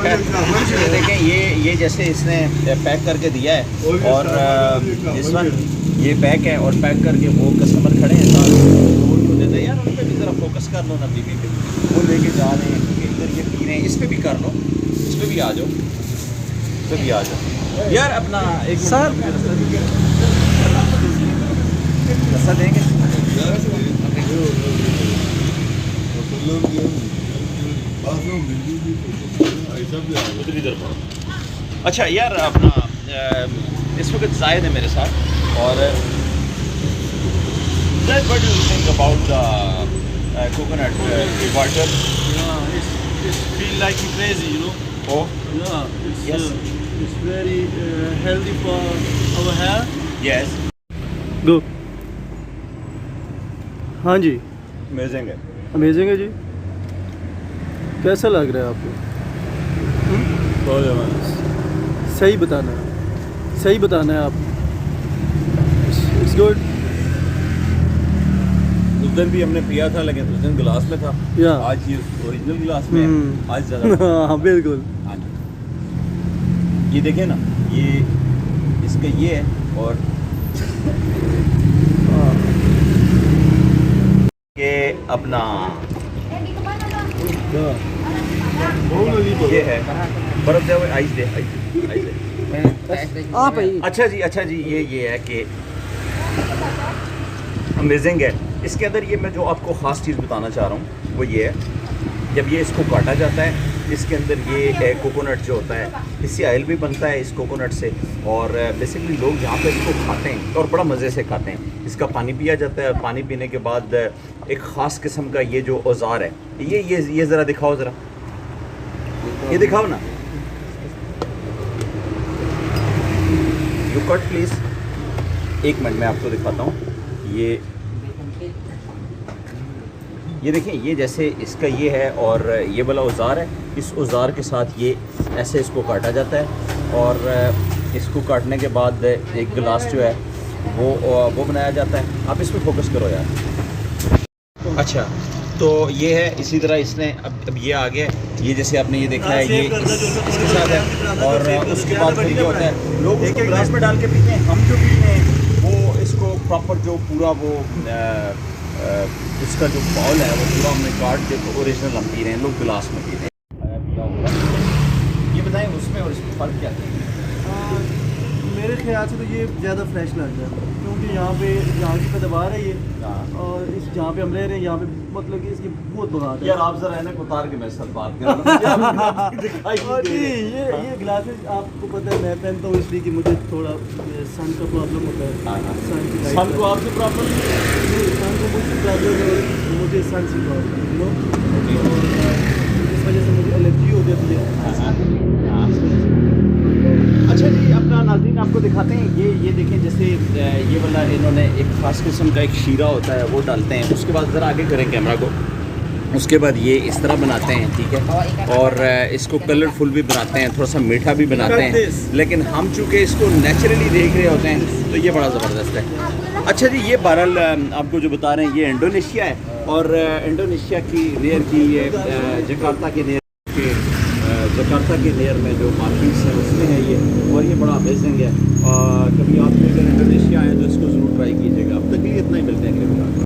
ये देखें, ये जैसे इसने पैक करके दिया है और इस वन ये पैक है और पैक करके वो कस्टमर खड़े हैं साथ उनको देते हैं। यार उन पर भी ज़रा फोकस कर लो ना बीबी पे, वो लेके जा रहे हैं क्योंकि इधर ये पी रहे हैं। इस पर भी कर लो, इस पर भी आ जाओ, इस पर भी आ जाओ यार। अपना एक सर रस्सा देंगे। अच्छा यार, अपना इस वक्त जायद है मेरे साथ और what do you think about the coconut water? Yeah, it's feel like crazy, you know. Oh, Yeah, Yes. it's very healthy for our hair. yes. Go. हाँ जी, Amazing है। अमेजिंग है जी। कैसा लग रहा है आपको? सही बताना है, सही बताना है आप। It's good. उस दिन भी हमने पिया था लेकिन उस दिन गिलास में था। या आज ये ओरिजिनल गिलास में है। आज ज़्यादा हाँ बिल्कुल। हाँ जी। ये देखें ना, ये इसका ये है और ये अपना ये है बर्फ दे हुए आइस दे, आइस दे। आप अच्छा जी, ये है कि अमेजिंग है। इसके अंदर ये मैं जो आपको ख़ास चीज़ बताना चाह रहा हूँ वो ये है, जब ये इसको काटा जाता है इसके अंदर ये कोकोनट जो होता है, इससे ऑयल भी बनता है इस कोकोनट से। और बेसिकली लोग यहाँ पे इसको खाते हैं और बड़ा मज़े से खाते हैं। इसका पानी पिया जाता है और पानी पीने के बाद एक ख़ास किस्म का ये जो औजार है, ये ज़रा दिखाओ, ज़रा ये दिखाओ ना। यू कट प्लीज़, एक मिनट मैं आपको दिखाता हूँ। ये देखें, ये जैसे इसका ये है और ये वाला औजार है, इस औजार के साथ ये ऐसे इसको काटा जाता है और इसको काटने के बाद एक गिलास जो है वो बनाया जाता है। आप इस पर फोकस करो यार। अच्छा, तो ये है, इसी तरह इसने अब ये आ गया, ये जैसे आपने ये देखा है ये इसके साथ है और उसके बाद फिर ये होता है लोग इसको गिलास में डाल के पीते हैं। हम जो पीते हैं वो इसको प्रॉपर जो पूरा वो इसका जो बाउल है वो पूरा हमने काट के तो ओरिजिनल हम पी रहे हैं, लोग गिलास में पी रहे हैं। ये बताएं उसमें और इसमें फ़र्क क्या है? मेरे ख्याल से तो ये ज़्यादा फ्रेश लगता है क्योंकि यहाँ की पैदावार है ये। और इस जहाँ पे हम रह रहे हैं यहाँ पे मतलब कि इसकी बहुत बगावत है। यार आप ज़रा इन्हें उतार के मेरे साथ बात करें। ये ग्लासेस आपको पता है मैं पहनता हूँ इसलिए कि मुझे थोड़ा सन का प्रॉब्लम होता है। सन को आपकी प्रॉब्लम? सन को मुझे प्रॉब्लम है, मुझे सन से प्रॉब्लम इस वजह से मुझे एलर्जी हो जाती है। अच्छा जी, अपना नाज़रीन आपको दिखाते हैं, ये देखें, जैसे ये वाला इन्होंने एक ख़ास किस्म का एक शीरा होता है वो डालते हैं। उसके बाद ज़रा आगे करें कैमरा को, उसके बाद ये इस तरह बनाते हैं, ठीक है। और इसको कलरफुल भी बनाते हैं, थोड़ा सा मीठा भी बनाते हैं, लेकिन हम चूँकि इसको नेचुरली देख रहे होते हैं तो ये बड़ा ज़बरदस्त है। अच्छा जी, ये बहरहाल आपको जो बता रहे हैं ये इंडोनेशिया है और इंडोनेशिया की नियर की ये जकार्ता के नियर में जो मार्केट्स हैं उसमें है ये, और ये बड़ा अमेजिंग है। कभी आप अगर इंडोनेशिया आए तो इसको ज़रूर ट्राई कीजिएगा। अब तक भी इतना ही मिलते हैं।